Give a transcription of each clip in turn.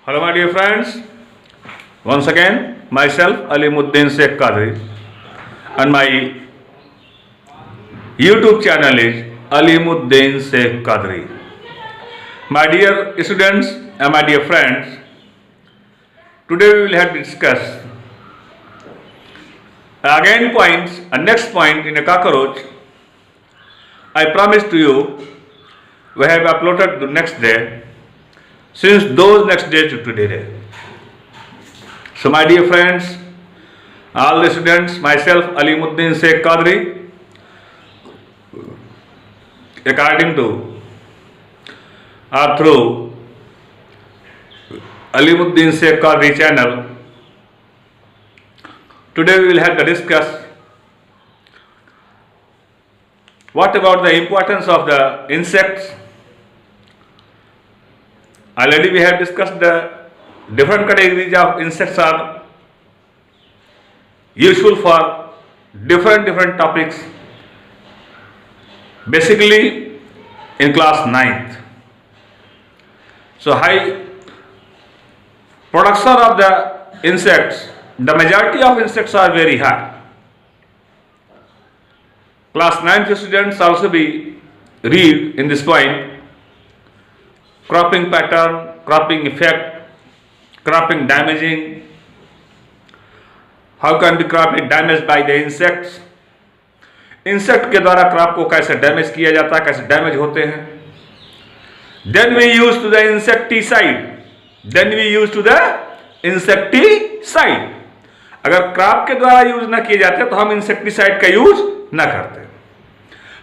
Hello, my dear friends. Once again, myself Alimuddin Sheikh Qadri, and my YouTube channel is Alimuddin Sheikh Qadri. My dear students and my dear friends, today we will have to discuss again points and next point in a cockroach. I promise to you, we have uploaded the next day. Since those next day to today. So my dear friends, all the students, myself Alimuddin Sheikh Qadri, according to or through Alimuddin Sheikh Qadri channel, today we will have to discuss what about the importance of the insects. Already we have discussed the different categories of insects are useful for different topics, basically in class 9th. So high production of the insects, the majority of insects are very high. Class 9th students also be read in this point cropping pattern, cropping effect, cropping damaging, how can the crop be damaged by the insects, insect के द्वारा crop को कैसे damage किया जाता है, कैसे damage होते हैं. Then we use to the insecticide. अगर क्रॉप के द्वारा यूज ना किए जाते तो हम इंसेक्टिसाइड का यूज ना करते.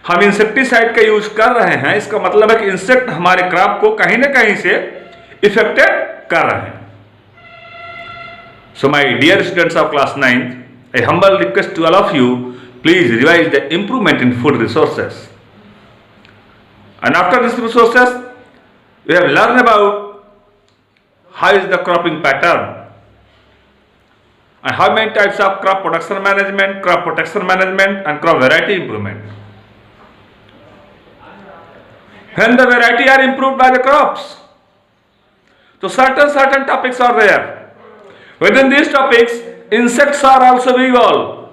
हम इंसेक्टिसाइड का यूज कर रहे हैं, इसका मतलब है कि इंसेक्ट हमारे क्रॉप को कहीं ना कहीं से इफेक्टेड कर रहे हैं. So my dear students of class 9th, a humble request to all of you, please revise the improvement in food resources. And after these resources, we have learned about how is the cropping pattern and how many types of crop production management, crop protection management and crop variety improvement. When the variety are improved by the crops, so certain topics are there. Within these topics, insects are also be evolved.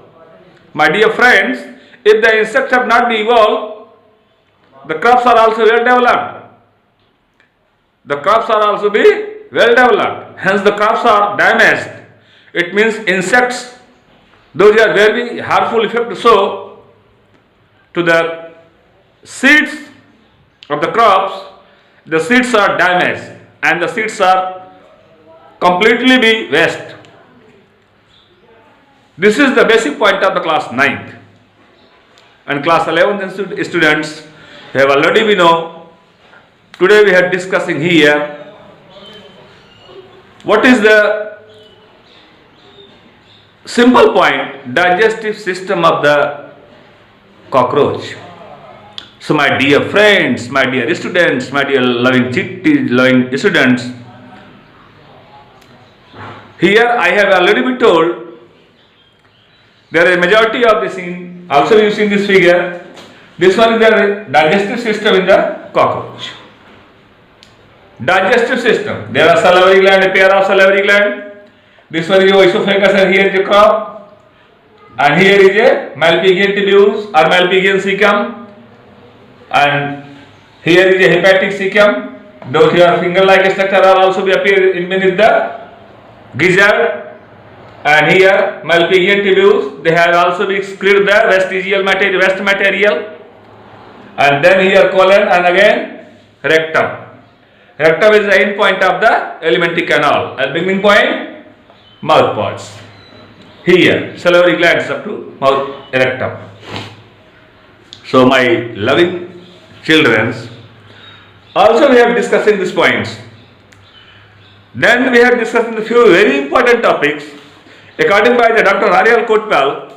My dear friends, if the insects have not been evolved, the crops are also well developed. The crops are also be well developed. Hence the crops are damaged. It means insects, those are very harmful effect so to the seeds of the crops, the seeds are damaged and the seeds are completely be waste. This is the basic point of the class 9th. And class 11th students have already we know. Today we are discussing here what is the simple point, digestive system of the cockroach. So my dear friends, my dear students, my dear loving students, here I have already been told there is a majority of this in, also using this figure, this one is the digestive system in the cockroach. Digestive system, there are salivary gland, a pair of salivary gland, this one is oesophagus and here is a crop, and here is a Malpighian tubules or Malpighian cecum. And here is a hepatic cecum. Those here finger-like structure are also be appear in beneath the gizzard. And here Malpighian tubules, they have also be excreted the vestigial material, waste material. And then here colon and again rectum. Rectum is the end point of the alimentary canal. And beginning point mouth parts. Here salivary glands up to mouth rectum. So my loving children, also we have discussing these points. Then we have discussed a few very important topics according by the Dr. Ariel Kotpal.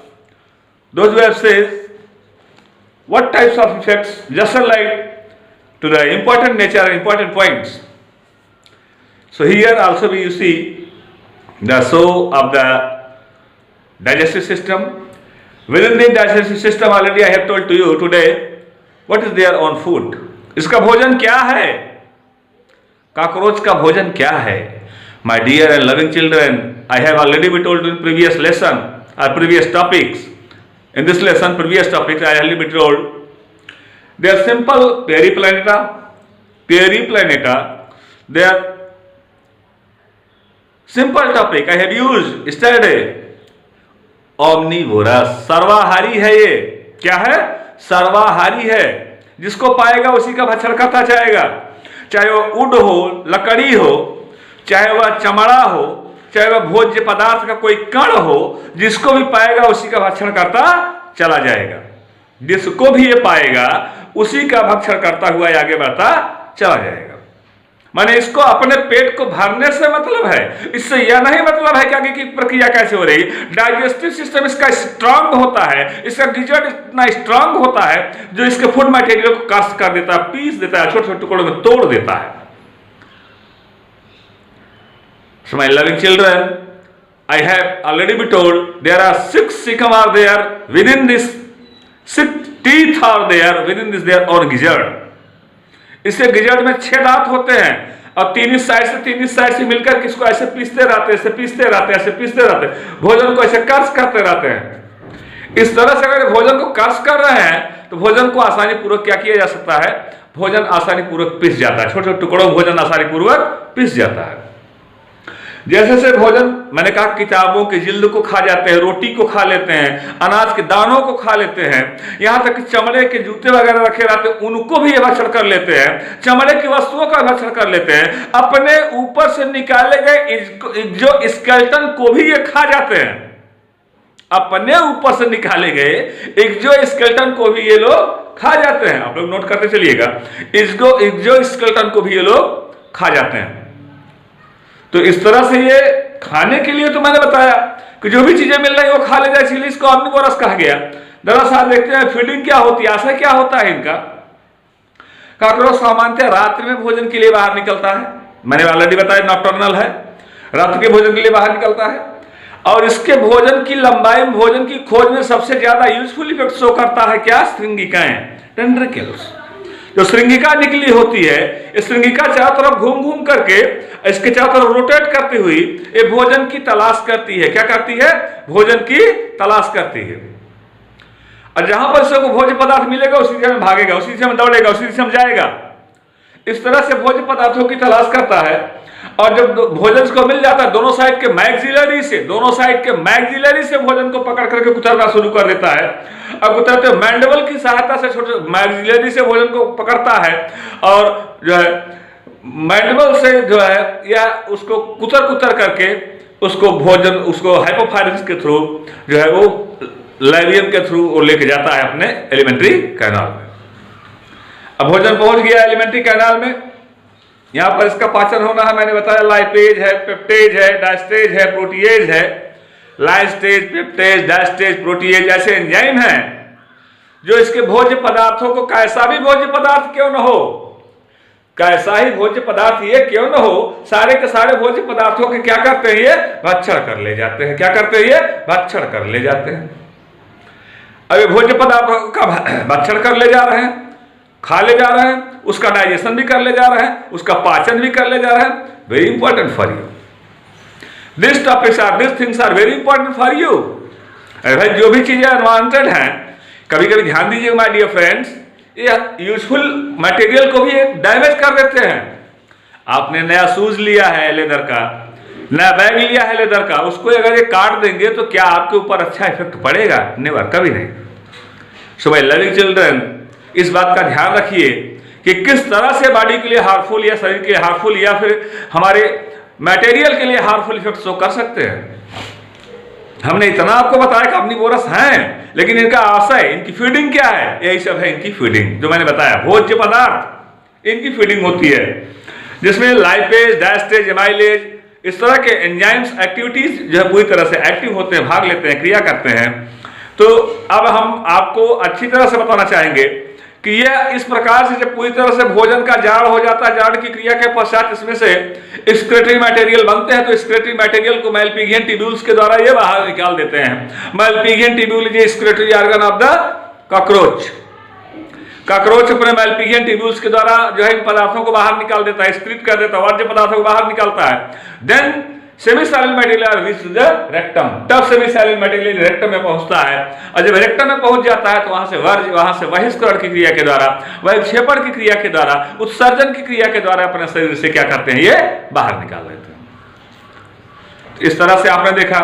Those who have said what types of effects, just like to the important nature and important points. So here also you see the show of the digestive system. Within the digestive system already I have told to you today what is their own food. इसका भोजन क्या है, cockroach का भोजन क्या है. My dear and loving children, I have already been told in previous lesson or previous topics. In this lesson, previous topics, I already been told. They are simple periplaneta. Periplaneta. They are simple topic. I have used yesterday. Omnivorous. सर्वाहारी है ये. क्या है? सर्वाहारी है. जिसको पाएगा उसी का भक्षण करता जाएगा. चाहे वो वुड हो, लकड़ी हो, चाहे वह चमड़ा हो, चाहे वह भोज्य पदार्थ का कोई कण हो, जिसको भी पाएगा उसी का भक्षण करता चला जाएगा. जिसको भी ये पाएगा उसी का भक्षण करता हुआ आगे बढ़ता चला जाएगा. माने इसको अपने पेट को भरने से मतलब है. इससे यह नहीं मतलब है कि आगे की प्रक्रिया कैसे हो रही. डाइजेस्टिव सिस्टम इसका स्ट्रांग होता है, इसका गिजट इतना स्ट्रांग होता है जो इसके फूड मटेरियल को कास्ट कर देता है, पीस देता है, छोटे छोटे टुकड़ों में तोड़ देता है. So my loving children, I have already been told there are 6 cecum are there within this, 6 teeth are there within this their own gizzard. इससे गिजट में 6 दांत होते हैं और तीन साइड से मिलकर किसको ऐसे पीसते रहते, ऐसे पीसते रहते, ऐसे पीसते रहते, भोजन को ऐसे कर्ष करते रहते हैं. इस तरह से अगर भोजन को कर्ष कर रहे हैं तो भोजन को आसानी पूर्वक क्या किया जा सकता है, भोजन आसानी पूर्वक पिस जाता है. छोटे छोटे टुकड़ों में भोजन आसानी पूर्वक पिस जाता है. जैसे से भोजन, मैंने कहा किताबों के जिल्द को खा जाते हैं, रोटी को खा लेते हैं, अनाज के दानों को खा लेते हैं, यहाँ तक कि चमड़े के जूते वगैरह रखे रहते हैं उनको भी भक्षण कर लेते हैं, चमड़े की वस्तुओं का भक्षण कर लेते हैं, अपने ऊपर से निकाले गए जो स्केलेटन को भी ये खा जाते हैं. अपने ऊपर से निकाले गए एक्जो स्केलेटन को भी ये लोग खा जाते हैं. आप लोग नोट करते चलिएगा, एक्जो स्केलेटन को भी ये लोग खा जाते हैं. तो इस तरह से ये खाने के लिए तो मैंने बताया कि जो भी चीजें मिल रही है वो खा ले जाए, इसलिए इसको ऑमनिवोरस कहा गया. दरअसल देखते हैं फीडिंग क्या होती है, आशय क्या होता है इनका. काकरोच सामान्यतः रात्रि में भोजन के लिए बाहर निकलता है. मैंने ऑलरेडी बताया नॉकटर्नल है, रात्रि के भोजन के लिए बाहर निकलता है. और इसके भोजन की लंबाई में, भोजन की खोज में सबसे ज्यादा यूजफुल इफेक्ट शो करता है क्या, श्रृंगिकाएं, टेंट्रिकल्स. जो श्रृंगिका निकली होती है, इस श्रृंगिका चारों तरफ घूम घूम करके, इसके चारों तरफ रोटेट करती हुई ये भोजन की तलाश करती है. क्या करती है? भोजन की तलाश करती है. और जहां पर इसको भोज्य पदार्थ मिलेगा उसी दिशा में भागेगा, उसी दिशा में दौड़ेगा, उसी दिशा में जाएगा. इस तरह से भोज्य पदार्थों की तलाश करता है. और जब भोजन को मिल जाता है, दोनों साइड के मैक्सिलरी से भोजन को पकड़ करके कुतरना शुरू कर देता है. अब कुतरते मैंडिबल की सहायता से छोटे मैक्सिलरी से भोजन को पकड़ता है और जो है मैंडिबल से जो है या उसको कुतर करके उसको भोजन, उसको हाइपोफायरिंग्स के थ्रू जो है वो लैबियम के थ्रू वो लेके जाता है अपने एलिमेंट्री कैनाल में. अब भोजन पहुंच गया एलिमेंट्री कैनाल में. यहां पर इसका पाचन होना है, मैंने बताया लाइपेज है, पेप्टेज है, डायस्टेज है, प्रोटीएज है. लाइस्टेज, पेप्टेज, डायस्टेज, प्रोटीएज ऐसे एंजाइम हैं जो इसके भोज्य पदार्थों को, कैसा भी भोज्य पदार्थ क्यों न हो, कैसा ही भोज्य पदार्थ ये क्यों न हो, सारे के सारे भोज्य पदार्थों के क्या करते हैं, ये भक्षण कर ले जाते हैं. क्या करते हैं? ये भक्षण कर ले जाते हैं. अब ये भोज्य पदार्थों का भक्षण कर ले जा रहे हैं, खा ले जा रहे हैं, उसका डाइजेशन भी कर ले जा रहे हैं, उसका पाचन भी कर ले जा रहे हैं. Very important for you. This topics are, this things are very important for you. भाई जो भी चीजें अनवांटेड हैं, कभी कभी ध्यान दीजिए माय डियर फ्रेंड्स, ये यूजफुल मटेरियल को भी डैमेज कर देते हैं. आपने नया शूज लिया है लेदर का, नया बैग लिया है लेदर का, उसको अगर ये काट देंगे तो क्या आपके ऊपर अच्छा इफेक्ट पड़ेगा? नेवर, कभी नहीं. सो माय लविंग चिल्ड्रन, इस बात का ध्यान रखिए कि किस तरह से बॉडी के लिए हार्मफुल या शरीर के लिए हार्मफुल या फिर हमारे मटेरियल के लिए हार्मफुल इफेक्ट शो कर सकते हैं. हमने इतना आपको बताया कि ऑमनिवोरस हैं, लेकिन इनका आशय, इनकी फीडिंग क्या है? यही सब है इनकी फीडिंग. जो मैंने बताया भोज्य पदार्थ, इनकी फीडिंग होती है जिसमें लाइपेज, डायस्टेज, एमाइलेज, इस तरह के एंजाइम्स एक्टिविटीज जो है पूरी तरह से एक्टिव होते हैं, भाग लेते हैं, क्रिया करते हैं. तो अब हम आपको अच्छी तरह से बताना चाहेंगे कि यह इस प्रकार से जब पूरी तरह से भोजन का जाड़ हो जाता है, जाड़ की क्रिया के पश्चात इसमें से एक्सक्रीटरी मटेरियल बनते हैं. तो एक्सक्रीटरी मटेरियल को मैलपिघियन ट्यूब्यूल्स के द्वारा ये बाहर निकाल देते हैं. Malpighian tubule is excretory organ of the cockroach. Cockroach अपने मैल्पिगियन ट्यूब्यूल्स के द्वारा जो है इन पदार्थों को बाहर निकाल देता है, एक्सक्रीट कर देता है, वर्ज्य पदार्थों को बाहर निकालता है। Then semisolid material reach the rectum, तब सेमीसैलिन मटेरियल रेक्टम में पहुंचता है, और जब रेक्टम में पहुंच जाता है तो वहां से वर्ज्य, वहां से बहिष्करण की क्रिया के द्वारा, बहिक्षेपण की क्रिया के द्वारा, उत्सर्जन की क्रिया के द्वारा अपने शरीर से क्या करते हैं, ये बाहर निकाल लेते हैं। इस तरह से आपने देखा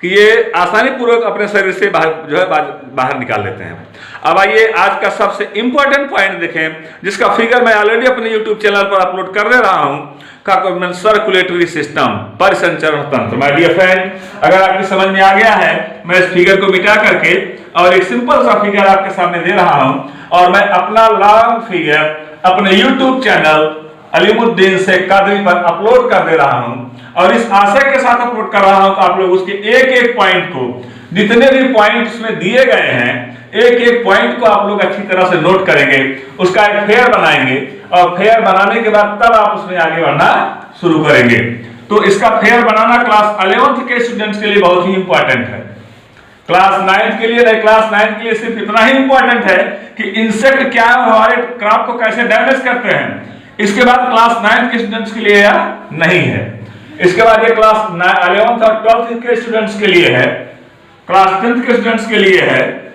कि ये आसानी पूर्वक अपने शरीर से बाहर जो है बाहर निकाल लेते हैं। अब आइए आज का सबसे इंपॉर्टेंट पॉइंट देखें, जिसका फिगर मैं ऑलरेडी अपने यूट्यूब चैनल पर अपलोड कर दे रहा हूं, का सर्कुलेटरी सिस्टम, परिसंचरण तंत्र। माय डियर फ्रेंड, अगर आपकी समझ में आ गया है, मैं इस फिगर को मिटा करके और एक सिंपल सा फिगर आपके सामने दे रहा हूं, और मैं अपना लॉन्ग फिगर अपने यूट्यूब चैनल अलीमुद्दीन शेख कादरी पर अपलोड कर दे रहा हूं, और इस आशय के साथ अपलोड कर रहा हूं कि आप लोग उसके एक एक पॉइंट को, जितने भी पॉइंट उसमें दिए गए हैं, एक एक पॉइंट को आप लोग अच्छी तरह से नोट करेंगे, उसका एक फेयर बनाएंगे, और फेयर बनाने के बाद तब आप उसमें आगे बढ़ना शुरू करेंगे। तो इसका फेयर बनाना क्लास 11th के स्टूडेंट्स के लिए बहुत ही इंपॉर्टेंट है। क्लास 9th के लिए नहीं, क्लास 9th के लिए सिर्फ इतना ही इंपॉर्टेंट है कि इंसेक्ट क्या है, हमारे क्रॉप को कैसे डैमेज करते हैं। इसके बाद क्लास 9th के स्टूडेंट्स के लिए नहीं है। इसके बाद ये क्लास 11th और 12th के स्टूडेंट्स के लिए है, क्लास 10th के स्टूडेंट्स के लिए है,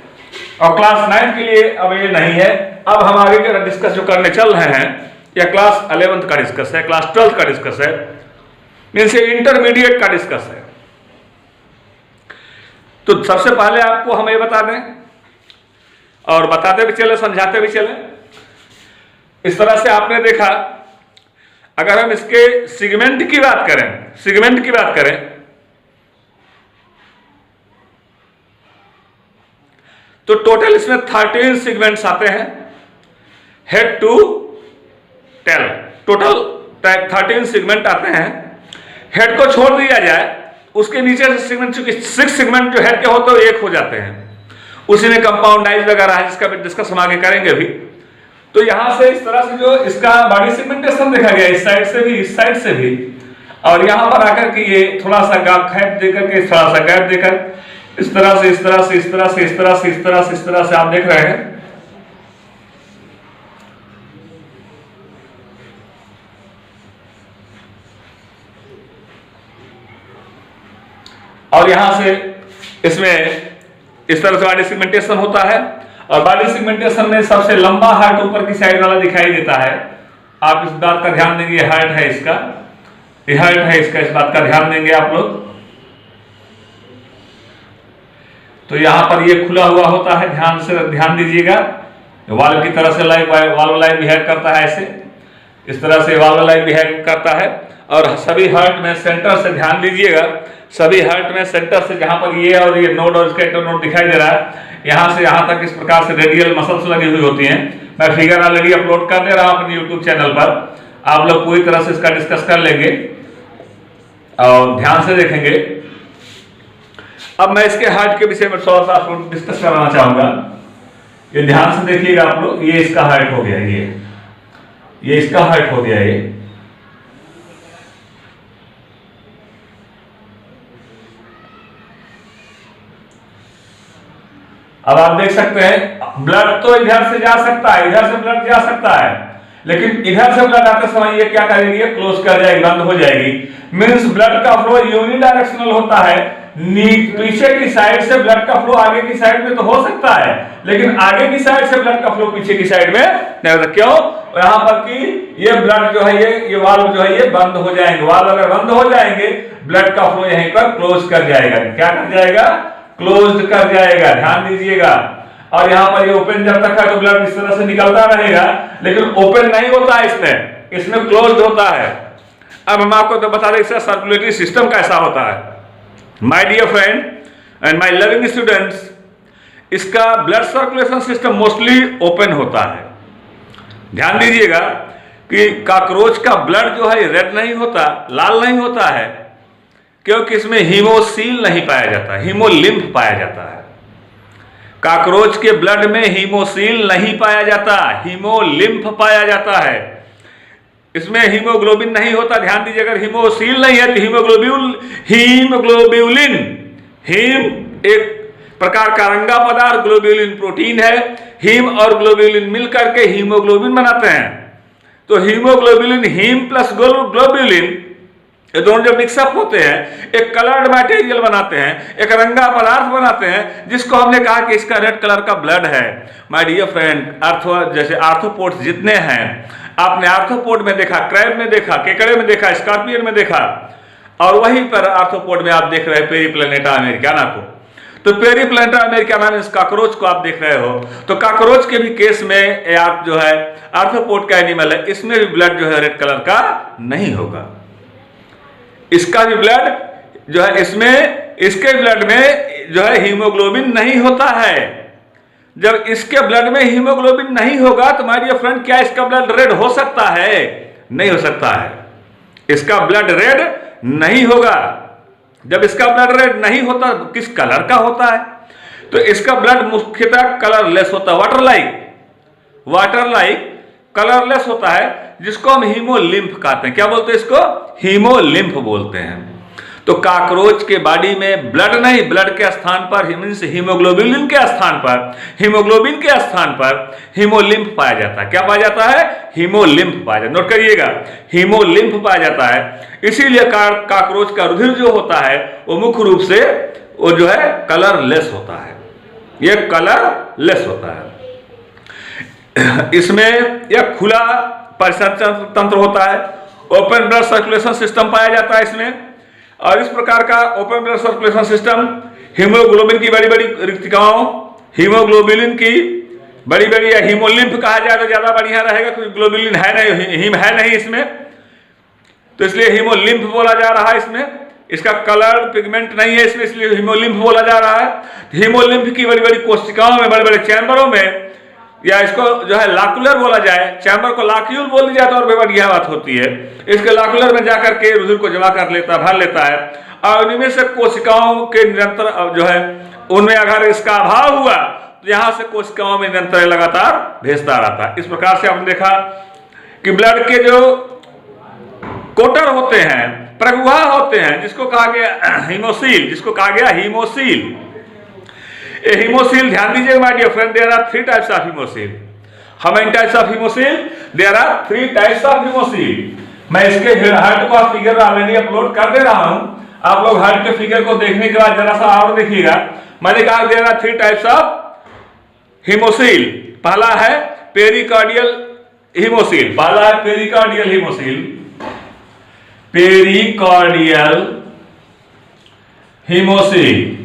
और क्लास 9th के लिए अब ये नहीं है। अब हम आगे का डिस्कस जो करने चल रहे हैं, या क्लास 11th का डिस्कस है, क्लास 12th का डिस्कस है, मीन्स इंटरमीडिएट का डिस्कस है। तो सबसे पहले आपको हम ये बता दें, और बताते भी चले, समझाते भी चले। इस तरह से आपने देखा, अगर हम इसके सेगमेंट की बात करें, सेगमेंट की बात करें, तो टोटल इसमें 13 सेगमेंट्स आते हैं, head to tail, total 13 segment आते हैं। हेड को छोड़ दिया जाए, उसके नीचे से सेगमेंट, चूंकि 6 सेगमेंट जो हेड के होते हैं वो एक हो जाते हैं, उसी में कंपाउंडाइज वगैरह है, जिसका डिस्कस हम आगे करेंगे अभी। तो यहां से इस तरह से जो इसका बॉडी सेगमेंटेशन देखा गया, इस साइड से भी, इस साइड से भी, और यहां पर आकर के ये थोड़ा सा गैप देकर के, थोड़ा सा गैप देकर, इस तरह से, इस तरह से, इस तरह से, इस तरह से, इस तरह से, इस तरह से आप देख रहे हैं। और यहां से इसमें इस तरह से बॉडी सेगमेंटेशन होता है, और बॉडी सेगमेंटेशन में सबसे लंबा हार्ट ऊपर की साइड वाला दिखाई देता है। आप इस बात का ध्यान देंगे, हार्ट है इसका, ये हार्ट है इसका, इस बात का ध्यान देंगे आप लोग। तो यहां पर ये खुला हुआ होता है, ध्यान से ध्यान दीजिएगा। वाल्व की तरह से वाल्व लाइन बिहेव करता है, ऐसे इस तरह से वाल्व लाइन बिहेव करता है। और सभी हार्ट में सेंटर से ध्यान दीजिएगा, सभी हार्ट में सेंटर से, जहां पर ये और ये नोड और इसका इंटरनोड दिखाई दे रहा है, यहां से यहां तक इस प्रकार से रेडियल मसल्स लगी हुई होती हैं। मैं फिगर ऑलरेडी अपलोड कर दे रहा हूं अपने यूट्यूब चैनल पर, आप लोग पूरी तरह से इसका डिस्कस कर लेंगे और ध्यान से देखेंगे। अब मैं इसके हार्ट के विषय में थोड़ा सा आपको डिस्कस करना चाहूंगा, ये ध्यान से देखिएगा आप लोग। ये इसका हार्ट हो गया, ये इसका हार्ट हो गया। ये अब आप देख सकते हैं, ब्लड तो इधर से जा सकता है, इधर से ब्लड जा सकता है, लेकिन इधर से ब्लड आते समय ये क्या करेगी, क्लोज कर जाएगी, बंद हो जाएगी। मींस ब्लड का फ्लो यूनिडायरेक्शनल होता है। पीछे की साइड से ब्लड का फ्लो आगे की साइड में तो हो सकता है, लेकिन आगे की साइड से ब्लड का फ्लो पीछे की साइड में नहीं होता। क्यों? यहाँ पर कि ये ब्लड जो है, ये वाल्व जो है ये बंद हो जाएंगे। वाल्व अगर बंद हो जाएंगे, ब्लड का फ्लो यहीं पर क्लोज कर जाएगा। क्या कर जाएगा? क्लोज कर जाएगा, ध्यान दीजिएगा। और यहाँ पर ये ओपन जब तक है तो ब्लड इस तरह से निकलता रहेगा, लेकिन ओपन नहीं होता है, इसमें क्लोज होता है। अब हम आपको तो बता दें इसका सर्कुलेटरी सिस्टम कैसा होता है। My dear friend and my loving students, इसका blood circulation system mostly open होता है। ध्यान दीजिएगा कि कॉकरोच का ब्लड जो है रेड नहीं होता, लाल नहीं होता है, क्योंकि इसमें हीमोसील नहीं पाया जाता, हीमोलिम्फ पाया जाता है। कॉकरोच के ब्लड में हीमोसील नहीं पाया जाता, हीमोलिम्फ पाया जाता है। इसमें हीमोग्लोबिन नहीं होता। ध्यान दीजिए, अगर हीमोसील नहीं है तो हीमोग्लोब्यूलिन, हीम एक प्रकार का रंगा पदार्थ ग्लोब्यूलिन प्रोटीन है। हीम और ग्लोब्यूलिन मिलकर के हीमोग्लोबिन बनाते हैं। तो हीमोग्लोबिन, हीम प्लस ग्लोब्यूलिन, ये दोनों जब मिक्सअप होते हैं एक कलर्ड मटेरियल बनाते हैं, एक रंगा पदार्थ बनाते हैं, जिसको हमने कहा कि इसका रेड कलर का ब्लड है। माय डियर फ्रेंड, जैसे आर्थ्रोपोड्स जितने हैं, आपने आर्थ्रोपोड में देखा, क्रैब में देखा, केकड़े में देखा, स्कॉर्पियन में देखा, और वहीं पर आर्थ्रोपोड में आप देख रहे हैं पेरीप्लैनेटा अमेरिकाना को। तो पेरीप्लैनेटा अमेरिकाना में इस काकरोच को आप देख रहे हो। तो काकरोच के भी केस में आप जो है आर्थ्रोपोड का एनिमल है, इसमें भी ब्लड जो है रेड कलर का नहीं होगा। इसका भी ब्लड जो है, इसमें इसके ब्लड में जो है हीमोग्लोबिन नहीं होता है। जब इसके ब्लड में हीमोग्लोबिन नहीं होगा तो माय डियर फ्रेंड, क्या इसका ब्लड रेड हो सकता है? नहीं हो सकता है। इसका ब्लड रेड नहीं होगा। जब इसका ब्लड रेड नहीं होता तो किस कलर का होता है? तो इसका ब्लड मुख्यतः कलरलेस होता है, वाटर लाइक कलरलेस होता है, जिसको हम हीमोलिम्फ कहते हैं। क्या बोलते हैं इसको? हीमोलिम्फ बोलते हैं। तो काकरोच के बॉडी में ब्लड नहीं, ब्लड के स्थान पर हीमोग्लोबिन के स्थान पर, हीमोग्लोबिन के स्थान पर हीमोलिम्फ पाया जाता है। क्या पाया जाता है? हीमोलिम्फ पाया जाता है। नोट करिएगा, हीमोलिम्फ पाया जाता है। इसीलिए काकरोच का रुधिर जो होता है वो मुख्य रूप से वो जो है कलरलेस होता है। ये कलरलेस होता है। इसमें यह खुला परिसंचरण तंत्र होता है। ओपन ब्लड सर्कुलेशन सिस्टम पाया जाता है इसमें। और इस प्रकार का open blood circulation system haemoglobin की बड़ी बड़ी रिक्तिकाओं, हीमोग्लोबिन की बड़ी बड़ी, या हीमोलिम्फ कहा जाए तो ज्यादा बढ़िया रहेगा, क्योंकि ग्लोबिलिन है नहीं, हीम है नहीं इसमें, तो इसलिए हीमोलिम्फ बोला जा रहा है। इसमें इसका कलर पिगमेंट नहीं है इसमें, इसलिए हीमोलिम्फ बोला जा रहा है। हीमोलिम्फ की बड़ी बड़ी कोशिकाओं में, बड़े बड़े चैम्बरों में, या इसको जो है लाकुलर बोला जाए, चैम्बर को लाक्यूल बोल दिया तो और भी बढ़िया बात होती है। इसके लाकुलर में जाकर के रुधिर को जमा कर लेता, भर लेता है, और उनमें से कोशिकाओं के निरंतर जो है उनमें अगर इसका अभाव हुआ तो यहां से कोशिकाओं में निरंतर लगातार भेजता रहता है। इस प्रकार से आपने देखा कि ब्लड के जो कोटर होते हैं, प्रवाह होते हैं, जिसको कहा गया हीमोसील, जिसको कहा गया हीमोसील। हीमोसील, ध्यान दीजिएगा my dear friend, there are 3 types of haemocoel. How many types of haemocoel? There are 3 types of haemocoel. मैं इसके हार्ट का फिगर ऑलरेडी अपलोड कर दे रहा हूं। आप लोग हार्ट के फिगर को देखने के बाद जरा सा और देखिएगा। मैंने कहा there are 3 types of haemocoel. पहला है पेरिकार्डियल हीमोसील, पहला है pericardial haemocoel, pericardial haemocoel.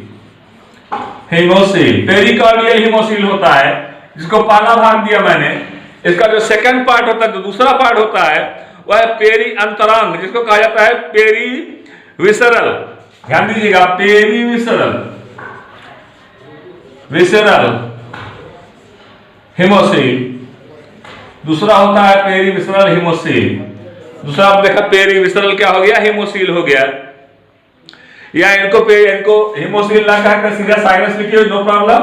Pericardial haemocoel होता है, जिसको पहला भाग दिया मैंने। इसका जो सेकंड पार्ट होता है, जो दूसरा पार्ट होता है, वह है पेरी अंतरांग, जिसको कहा जाता है पेरी विसरल। ध्यान दीजिएगा, पेरी विसरल हीमोसील। दूसरा होता है पेरी विसरल हीमोसील। दूसरा आप देखा पेरी विसरल क्या हो गया? हीमोसील हो गया। या इनको हीमोसील ना कहकर सीधा साइनस लिखिए, नो प्रॉब्लम।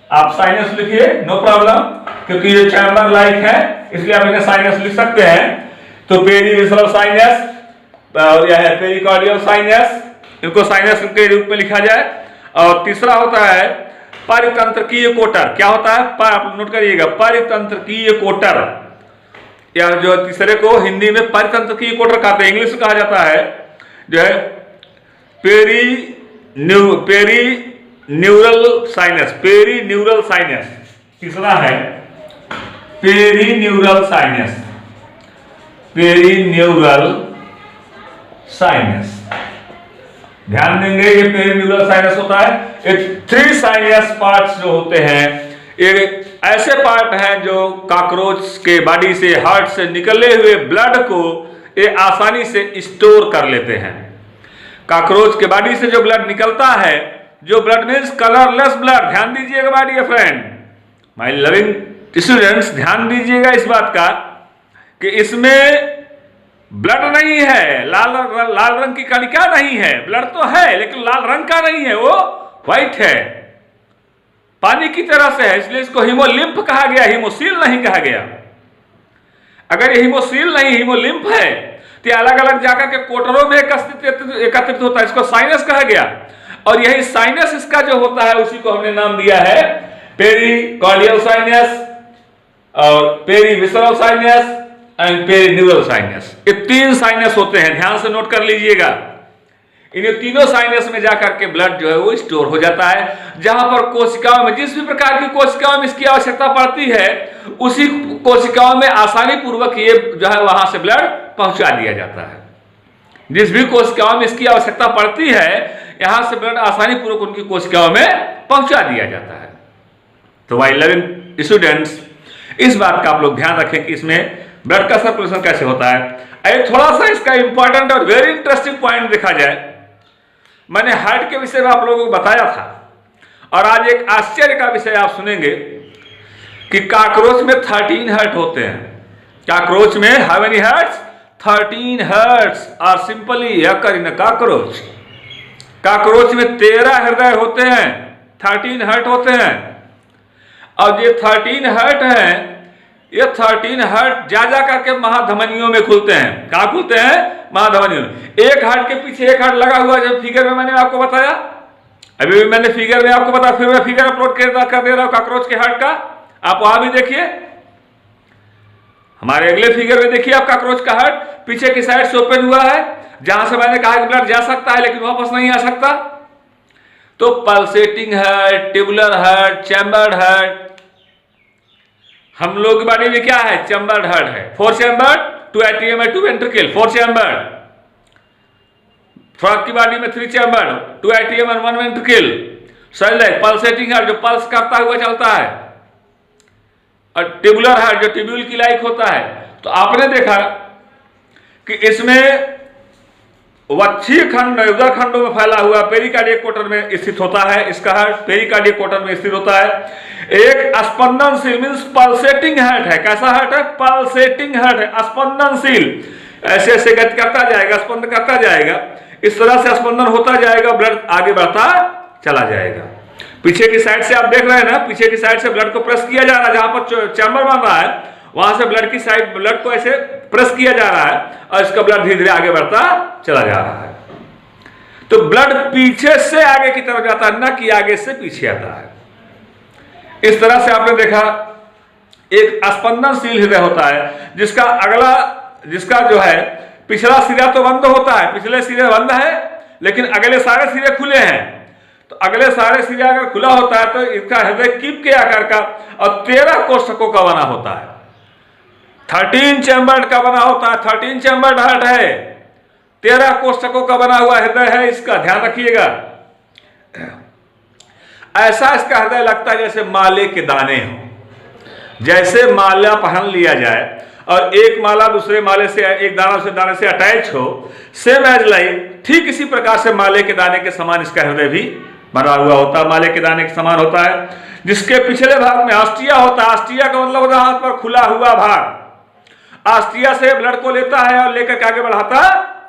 आप साइनस लिखिए, नो प्रॉब्लम, क्योंकि ये चैम्बर लाइक है इसलिए आप इन्हें साइनस लिख सकते हैं। तो पेरी विसरल साइनस और यह है पेरिकार्डियल साइनस, इनको साइनस के रूप में लिखा जाए। और तीसरा होता है परितंत्रकीय कोटर। क्या होता है? आप नोट करिएगा, परितंत्रकीय कोटर, या जो तीसरे को हिंदी में परितंत्रकीय कोटर कहते हैं, इंग्लिश में कहा जाता है जो है पेरीन्यूरल साइनस, पेरीन्यूरल साइनस। तीसरा है पेरीन्यूरल साइनस, पेरीन्यूरल साइनस। ध्यान देंगे, ये पेरीन्यूरल साइनस होता है। ये 3 साइनस पार्ट्स जो होते हैं, ये ऐसे पार्ट हैं जो काकरोच के बॉडी से, हार्ट से निकले हुए ब्लड को ये आसानी से स्टोर कर लेते हैं। काकरोच के बॉडी से जो ब्लड निकलता है, जो ब्लड मीन्स कलरलेस ब्लड। ध्यान दीजिएगा my dear friend, my loving students, ध्यान दीजिएगा इस बात का कि इसमें ब्लड नहीं है, लाल रंग की कणिका नहीं है। ब्लड तो है लेकिन लाल रंग का नहीं है, वो व्हाइट है, पानी की तरह से है, इसलिए इसको हीमोलिम्फ कहा गया, हीमोसील नहीं कहा गया। अगर ये हीमोसील नहीं हीमोलिम्फ है तो अलग अलग जाकर के कोटरों में एकत्रित होता है, इसको साइनस कहा गया। और यही साइनस इसका जो होता है उसी को हमने नाम दिया है पेरिकार्डियल साइनस और perivisceral sinus and perineural sinus. ये 3 साइनस होते हैं, ध्यान से नोट कर लीजिएगा। इन तीनों साइनस में जाकर के ब्लड जो है वो स्टोर हो जाता है। जहां पर कोशिकाओं में, जिस भी प्रकार की कोशिकाओं में इसकी आवश्यकता पड़ती है, उसी कोशिकाओं में आसानी पूर्वक ये जो है वहां से ब्लड पहुंचा दिया जाता है। जिस भी कोशिकाओं में इसकी आवश्यकता पड़ती है, यहां से ब्लड आसानी पूर्वक उनकी कोशिकाओं में पहुंचा दिया जाता है। तो माय लविंग स्टूडेंट्स, इस बात का आप लोग ध्यान रखें कि इसमें ब्लड का सर्कुलेशन कैसे होता है। अरे थोड़ा सा इसका इंपॉर्टेंट और वेरी इंटरेस्टिंग पॉइंट देखा जाए, मैंने हार्ट के विषय में आप लोगों को बताया था, और आज एक आश्चर्य का विषय आप सुनेंगे कि काकरोच में 13 हार्ट होते हैं। काकरोच में how many hearts? 13 hearts are simply occur in cockroach. Cockroach में 13 हृदय होते हैं, 13 हार्ट होते हैं। और ये 13 हार्ट हैं, ये 13 हार्ट जा करके महाधमनियों में खुलते हैं। कहां खुलते हैं? महाधमनियों में। एक हार्ट के पीछे एक हार्ट लगा हुआ, जब फिगर में मैंने आपको बताया, अभी भी मैंने फिगर में आपको बताया, फिर मैं फिगर अपलोड कर दे रहा हूं काकरोच के हार्ट का, आप वहां भी देखिए। हमारे अगले फिगर में देखिए आप काकरोच का हार्ट पीछे की साइड से ओपन हुआ है, जहां से मैंने कहा कि ब्लड जा सकता है लेकिन वापस नहीं आ सकता। तो pulsating heart, tubular heart, chambered heart. हम लोग की बॉडी में क्या है? चैम्बर्ड हार्ट है। 4 चैम्बर्ड, 2 एट्रियम है, 2 वेंट्रिकल, 4 चैम्बर्ड। फ्रॉग की बॉडी में 3 चैम्बर्ड, 2 एट्रियम और 1 वेंट्रिकल। सही पल्सेटिंग हार्ट जो पल्स करता हुआ चलता है, और ट्यूबुलर हार्ट जो ट्यूब्यूल की लाइक होता है। तो आपने देखा कि इसमें वक्षीय खंड उदर खंडों में फैला हुआ पेरिकार्डियक कोटर में स्थित होता है। इसका हार्ट पेरिकार्डियक कोटर में स्थित होता है। एक स्पंदनशील मींस पल्सेटिंग हार्ट है। कैसा हार्ट है? पल्सेटिंग हार्ट है, स्पंदनशील। ऐसे ऐसे गति करता जाएगा, स्पंदन करता जाएगा, इस तरह से स्पंदन होता जाएगा, ब्लड आगे बढ़ता चला जाएगा। पीछे की साइड से आप देख रहे हैं ना, पीछे की साइड से ब्लड को प्रेस किया जा रहा है, जहां पर चैम्बर बन रहा है वहां से ब्लड की साइड, ब्लड को ऐसे प्रेस किया जा रहा है और इसका ब्लड धीरे धीरे आगे बढ़ता चला जा रहा है। तो ब्लड पीछे से आगे की तरफ जाता है, न कि आगे से पीछे आता है। इस तरह से आपने देखा एक स्पंदनशील हृदय होता है, जिसका जो है पिछला सिरा तो बंद होता है, पिछले सिरे बंद है लेकिन अगले सारे सिरे खुले हैं। तो अगले सारे सिरे अगर खुला होता है तो इसका हृदय कीप के आकार का और 13 कोष्ठकों का बना होता है, 13 चैम्बर्ड का बना होता है। 13 चैम्बर्ड हार्ट है, 13 कोष्ठकों का बना हुआ हृदय है। इसका ध्यान रखिएगा। ऐसा इसका हृदय लगता है जैसे माले के दाने हो, जैसे माला पहन लिया जाए और एक माला दूसरे माले से, एक दाना दूसरे दाने से अटैच हो, सेम एज लाइक, ठीक इसी प्रकार से माले के दाने के समान इसका हृदय भी बना हुआ होता है, माले के दाने के समान होता है। जिसके पिछले भाग में ऑस्टिया होता है। ऑस्टिया का मतलब होता है हाथ पर खुला हुआ भाग। ऑस्टिया से ब्लड को लेता है और लेकर के आगे बढ़ाता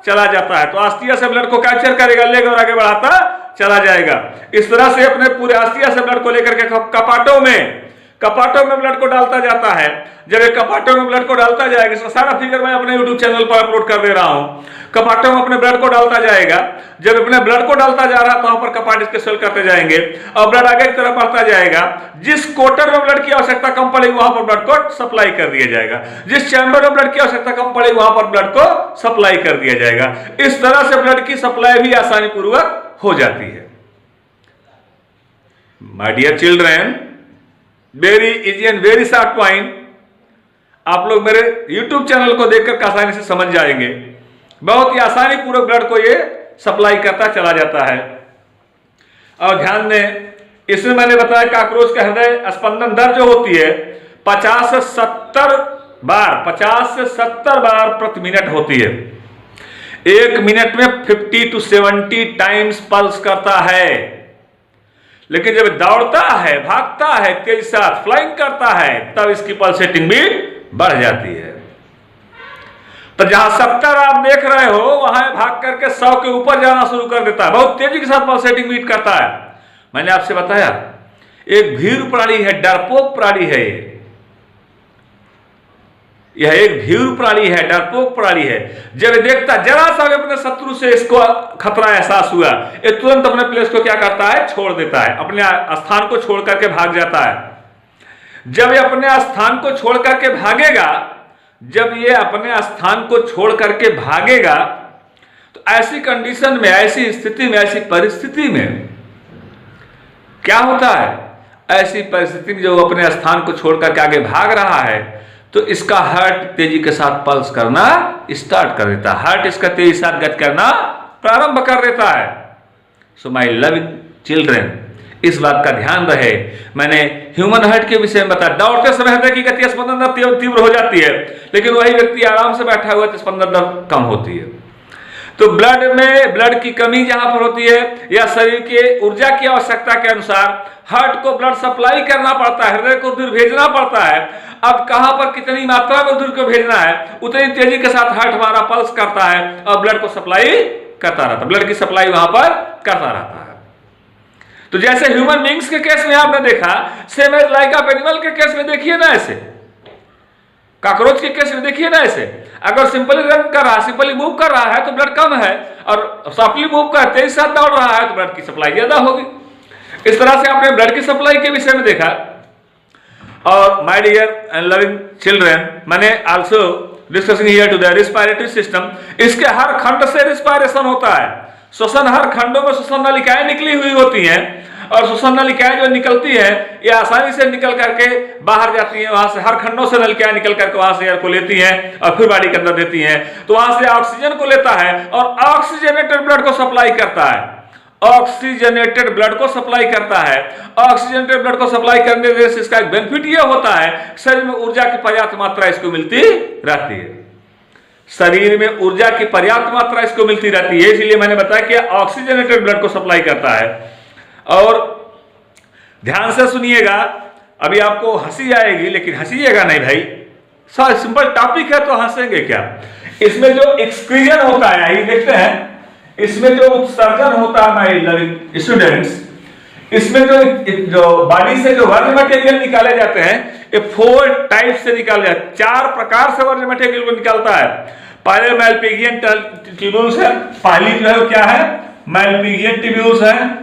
चला जाता है। तो ऑस्टिया से ब्लड को कैप्चर करेगा, लेगा और आगे बढ़ाता चला जाएगा। इस तरह से अपने पूरे ऑस्टिया से ब्लड को लेकर के कपाटों में ब्लड को डालता जाता है। जब एक कपाटों में ब्लड को डालता जाएगा, इसका सारा फिगर मैं अपने YouTube चैनल पर अपलोड कर दे रहा हूं। कपाटों में अपने ब्लड को डालता जाएगा। जब अपने ब्लड को डालता जा रहा है तो वहां पर कपाट इसके स्वेल करते जाएंगे और ब्लड आगे की तरफ बढ़ता जाएगा। जिस कोटर में ब्लड की आवश्यकता कम पड़ेगी वहां पर ब्लड को सप्लाई कर दिया जाएगा। जिस चैम्बर में ब्लड की आवश्यकता कम पड़ेगी वहां पर ब्लड को सप्लाई कर दिया जाएगा। इस तरह से ब्लड की सप्लाई भी आसानी पूर्वक हो जाती है। My dear children, very easy and very short point आप लोग मेरे YouTube चैनल को देखकर आसानी से समझ जाएंगे। बहुत ही आसानी पूर्वक ब्लड को ये सप्लाई करता चला जाता है। और ध्यान दें, इसमें मैंने बताया काकरोच का हृदय स्पंदन दर जो होती है 50 से 70 बार प्रति मिनट होती है। 1 मिनट में 50 to 70 टाइम्स पल्स करता है। लेकिन जब दौड़ता है, भागता है, तेज साथ फ्लाइंग करता है, तब इसकी पल्सेटिंग भी बढ़ जाती है। तो जहां 70 आप देख रहे हो वहां भाग करके 100 के ऊपर जाना शुरू कर देता है। बहुत तेजी के साथ पल्सेटिंग बीट करता है। मैंने आपसे बताया एक भीरू प्राणी है, डरपोक प्राणी है। यह एक भीरू प्राणी है, डरपोक प्राणी है। जब देखता जरा सा भी अपने शत्रु से इसको खतरा एहसास हुआ, ये तुरंत अपने प्लेस को क्या करता है, छोड़ देता है, अपने स्थान को छोड़ करके भाग जाता है। जब ये अपने स्थान को छोड़ करके भागेगा, जब ये अपने स्थान को छोड़ करके भागेगा, तो ऐसी कंडीशन में, ऐसी स्थिति में, ऐसी परिस्थिति में क्या होता है, ऐसी परिस्थिति में जो अपने स्थान को छोड़ करके आगे भाग रहा है, तो इसका हार्ट तेजी के साथ पल्स करना स्टार्ट कर देता है, हार्ट इसका तेजी के साथ गति करना प्रारंभ कर देता है। सो माय लविंग चिल्ड्रन, इस बात का ध्यान रहे। मैंने ह्यूमन हार्ट के विषय में बताया, दौड़ते समय हृदय की गति स्पंदन तीव्र हो जाती है, लेकिन वही व्यक्ति आराम से बैठा हुआ तो स्पंदन कम होती है। तो ब्लड में, ब्लड की कमी जहां पर होती है या शरीर के ऊर्जा की आवश्यकता के अनुसार हार्ट को ब्लड सप्लाई करना पड़ता है, हृदय को दूर भेजना पड़ता है। अब कहां पर कितनी मात्रा में दूर को भेजना है, उतनी तेजी के साथ हार्ट हमारा पल्स करता है और ब्लड को सप्लाई करता रहता है, ब्लड की सप्लाई वहां पर करता रहता है। तो जैसे ह्यूमन बींग्स के केस में आपने देखा, same as like of animal के केस में देखिए ना, ऐसे कॉकरोच के केस में देखिए ना, ऐसे अगर सिंपली रन कर रहा है, सिंपली मूव कर रहा है तो ब्लड कम है, और सॉफ्टली मूव कर तेज साथ दौड़ रहा है तो ब्लड की सप्लाई ज्यादा होगी। इस तरह से आपने ब्लड की सप्लाई के विषय में देखा। और my dear and loving children, मैंने also discussing here to the respiratory system, इसके हर खंड से रेस्पिरेशन होता है। श्वसन, हर खंडों में श्वसन नलिकाएं निकली हुई होती हैं, और श्वसन नलिकाएं जो निकलती है ये आसानी से निकल करके बाहर जाती हैं, वहां से हर खंडों से नलिकाएं निकल करके वहां से एयर को लेती हैं और फिर बॉडी के अंदर देती हैं, तो वहां से ऑक्सीजन को लेता है और ऑक्सीजनेटेड ब्लड को सप्लाई करता है, ऑक्सीजनेटेड ब्लड को सप्लाई करता है। ऑक्सीजनेटेड ब्लड को सप्लाई करने से इसका एक बेनिफिट यह होता है, शरीर में ऊर्जा की पर्याप्त मात्रा इसको मिलती रहती है, शरीर में ऊर्जा की पर्याप्त मात्रा इसको मिलती रहती है। इसलिए मैंने बताया कि ऑक्सीजनेटेड ब्लड को सप्लाई करता है। और ध्यान से सुनिएगा, अभी आपको हंसी आएगी लेकिन हंसीएगा नहीं भाई, सर सिंपल टॉपिक है तो हंसेंगे क्या। इसमें जो एक्सक्रीजन होता है, ये देखते हैं, इसमें जो उत्सर्जन होता है माय लविंग स्टूडेंट्स, इसमें जो बॉडी से जो वर्ज्य मटेरियल निकाले जाते हैं, ये 4 टाइप से निकाले जाते हैं, 4 प्रकार से वर्ज्य मटेरियल को निकालता है। पहले मैलपिगियन ट्यूब्यूल्स है, पहली जो है वो क्या है, मैलपिगियन ट्यूब्यूल्स है,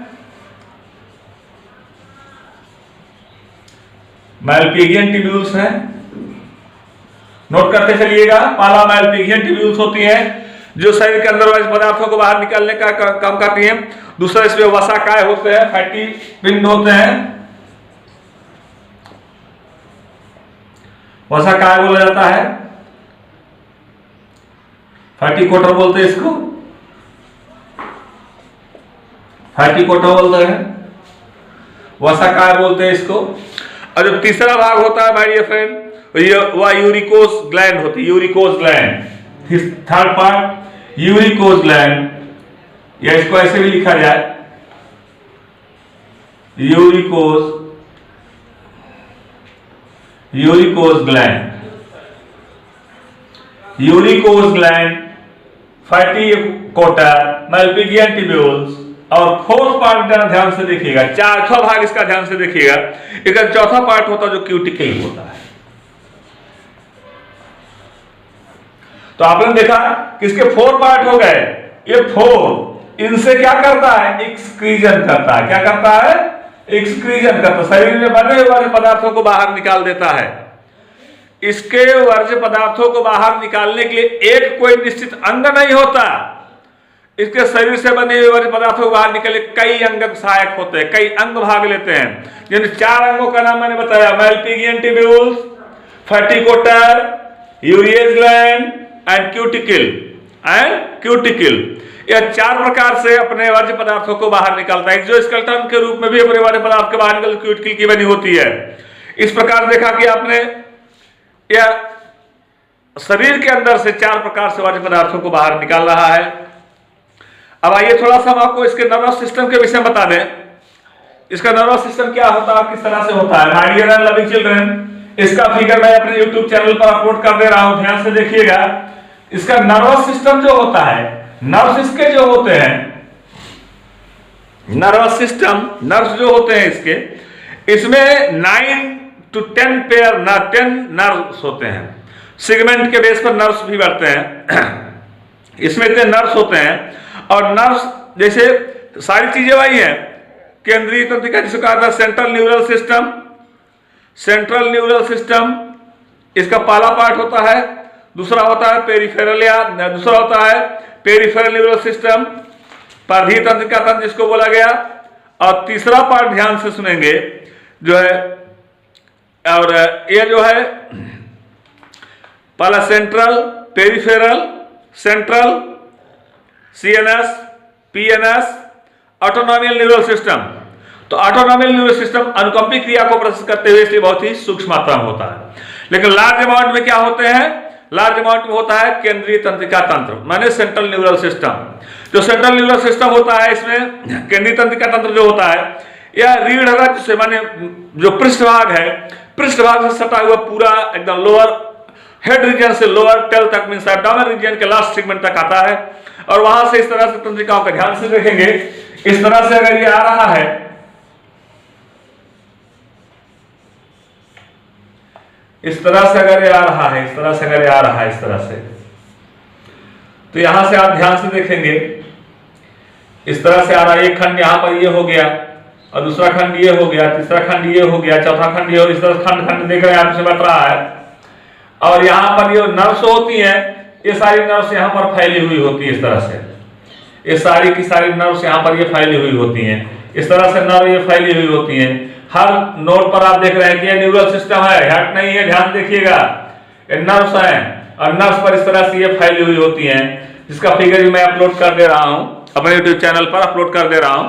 मैलपिगियन ट्यूब्यूल्स है, नोट करते चलिएगा। पहला मैलपिगियन ट्यूब्यूल्स होती है जो शरीर के अंदर वाले पदार्थों को बाहर निकालने का काम करती हैं। दूसरा इसमें वसाकाय होते हैं, फैटी पिंड होते हैं, वसाकाय बोला जाता है, फैटी कोटर बोलते हैं इसको, फैटी कोटर बोलते हैं, वसाकाय बोलते हैं इसको। और जो तीसरा भाग होता है माय डियर फ्रेंड, वह यूरिकोस ग्लैंड होती है, यूरिकोस ग्लैंड। थर्ड पार्ट यूरिकोस ग्लैंड, या इसको ऐसे भी लिखा जाए, यूरिकोस ग्लैंड, यूरिकोस ग्लैंड, फैटी कोटर, मैलपिगियन ट्यूब्यूल्स। और फोर्थ पार्ट ध्यान से देखिएगा, चौथा भाग इसका ध्यान से देखिएगा, इसका चौथा पार्ट होता है जो क्यूटिकल होता है। तो आपने देखा कि इसके 4 पार्ट हो गए, ये 4 इनसे क्या करता है, एक्सक्रीजन करता है। क्या करता है, एक्सक्रीजन करता है, शरीर में बने हुए पदार्थों को बाहर निकाल देता है। इसके वर्ज्य पदार्थों को बाहर निकालने के लिए एक कोई निश्चित अंग नहीं होता, इसके शरीर से बने हुए वर्ज्य पदार्थों को बाहर निकले कई अंग सहायक होते हैं, कई अंग भाग लेते हैं। जिन 4 अंगों का नाम मैंने बताया, मैलपिगियन ट्यूब्यूल्स, फैटी कोटर, यूरियस ग्लैंड एंड क्यूटिकल। यह 4 प्रकार से अपने वर्ज्य पदार्थों को बाहर निकालता है। एक्सोस्केलेटन के रूप में भी अपने वर्ज्य पदार्थ के बाहर निकल क्यूटिकल की बनी होती है। इस प्रकार देखा कि आपने यह शरीर के अंदर से 4 प्रकार से वर्ज्य पदार्थों को बाहर निकाल रहा है। अब आइए थोड़ा सा हम आपको इसके नर्वस सिस्टम के विषय में बता दें। इसका नर्वस सिस्टम क्या होता है, किस तरह से होता है। My dear and loving children, इसका फिगर मैं अपने YouTube चैनल पर अपलोड कर दे रहा हूं, ध्यान से देखिएगा। इसका नर्वस सिस्टम जो होता है, नर्व्स इसके जो होते हैं, नर्वस सिस्टम, नर्व्स जो होते हैं इसके, इसमें 9 to 10 पेयर 10 नर्व्स होते हैं। सेगमेंट के बेस पर नर्व्स भी बढ़ते हैं। इसमें इतने नर्व्स होते हैं, और नर्व्स जैसे सारी चीजें वही है। केंद्रीय तंत्रिका जिसको कहा था central neural system, central neural system इसका पहला पार्ट होता है, दूसरा होता है पेरिफेरल, या दूसरा होता है पेरिफेरल न्यूरल सिस्टम, परिधीय तंत्रिका तंत्र जिसको बोला गया, और तीसरा पार्ट ध्यान से सुनेंगे जो है, और ये जो है पहला central, peripheral, central, CNS, PNS, autonomic neural system. तो ऑटोनॉमिक न्यूरल सिस्टम अनुकंपी क्रिया को प्रदर्शित करते हुए इसलिए बहुत ही सूक्ष्म मात्रा में होता है। लेकिन लार्ज अमाउंट में क्या होते हैं? लार्ज अमाउंट में होता है केंद्रीय तंत्रिका तंत्र, माने सेंट्रल न्यूरल सिस्टम। जो सेंट्रल न्यूरल सिस्टम होता है, इसमें केंद्रीय तंत्रिका तंत्र जो होता है, यह रीढ़ रज से, माने जो पृष्ठभाग है, पृष्ठभाग से सटा हुआ पूरा एकदम लोअर हेड रीजन से लोअर टेल तक, मींस एब्डोमेन रीजन के लास्ट सेगमेंट तक आता है। और वहां से इस तरह से तंत्रिकाओं का ध्यान से देखेंगे, इस तरह से अगर ये आ रहा है, इस तरह से अगर ये आ रहा है, इस तरह से अगर ये आ रहा है, इस तरह से, तो यहां से आप ध्यान से देखेंगे, इस तरह से आ रहा है। एक खंड यहां पर ये हो गया, और दूसरा खंड ये हो गया, तीसरा खंड ये हो गया, चौथा खंड ये हो, इस तरह खंड खंड देख रहे हैं, आपसे बता रहा है। और यहां पर ये नर्व्स होती हैं, ये सारी नर्व्स यहां पर फैली हुई होती है, इस तरह से ये सारी की सारी नर्व्स यहां पर ये फैली हुई होती हैं, इस तरह से नर्व ये फैली हुई होती हैं। हर नोड पर आप देख रहे हैं कि ये न्यूरल सिस्टम है, हट नहीं है, ध्यान देखिएगा, ये नर्व्स हैं, और नर्व्स पर इस तरह से ये फैली हुई होती हैं, जिसका फिगर भी मैं अपलोड कर दे रहा हूं, अपने यूट्यूब चैनल पर अपलोड कर दे रहा हूं।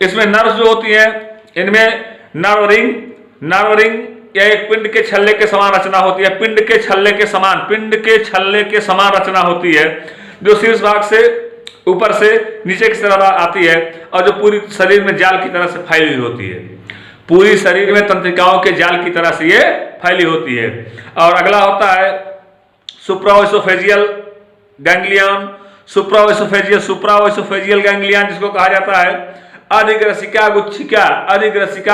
इसमें नर्व्स जो होती हैं, इनमें नर्व रिंग या एक पिंड के छल्ले के समान रचना होती है, पिंड के छल्ले के समान रचना होती है, जो शीर्ष भाग से ऊपर से नीचे की तरफ आती है, और जो पूरी शरीर में जाल की तरह से फैली हुई होती है, पूरी शरीर में तंत्रिकाओं के जाल की तरह से ये फैली होती है। और अगला होता है सुप्राओएसोफेजियल गैंग्लियन, सुप्राओएसोफेजियल गैंग्लियन जिसको कहा जाता है अधिग्रसिका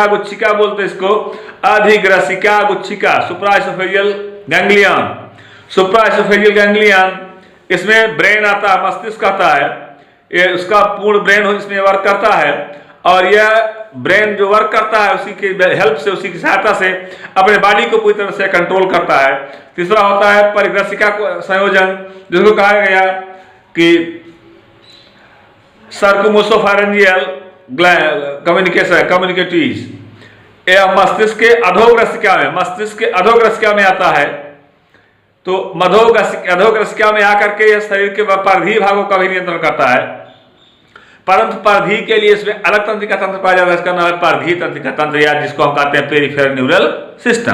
गुच्छिका बोलते इसको, अधिग्रसिका गुच्छिका, सुप्राओएसोफेजियल गैंग्लियन। इसमें ब्रेन आता है, मस्तिष्क आता है, ये उसका पूर्ण ब्रेन इसमें वर्क करता है, और यह ब्रेन जो वर्क करता है उसी की हेल्प से, उसी की सहायता से अपने बॉडी को पूरी तरह से कंट्रोल करता है। तीसरा होता है परिग्रसिका संयोजन, जिसको कहा गया कि सर्कुमोसोफारेंजियल कम्युनिकेटिव्स, यह मस्तिष्क के अधोग्रसिका में आता है। तो अधोग्रसिका में आकर के यह शरीर के परिधीय भागों का भी नियंत्रण करता है, परंतु परिधीय के लिए इसमें अलग तंत्रिका तंत्र पाया जाता है, इसका नाम है परिधीय तंत्रिका तंत्र, या जिसको हम कहते हैं पेरिफेरल न्यूरल सिस्टम।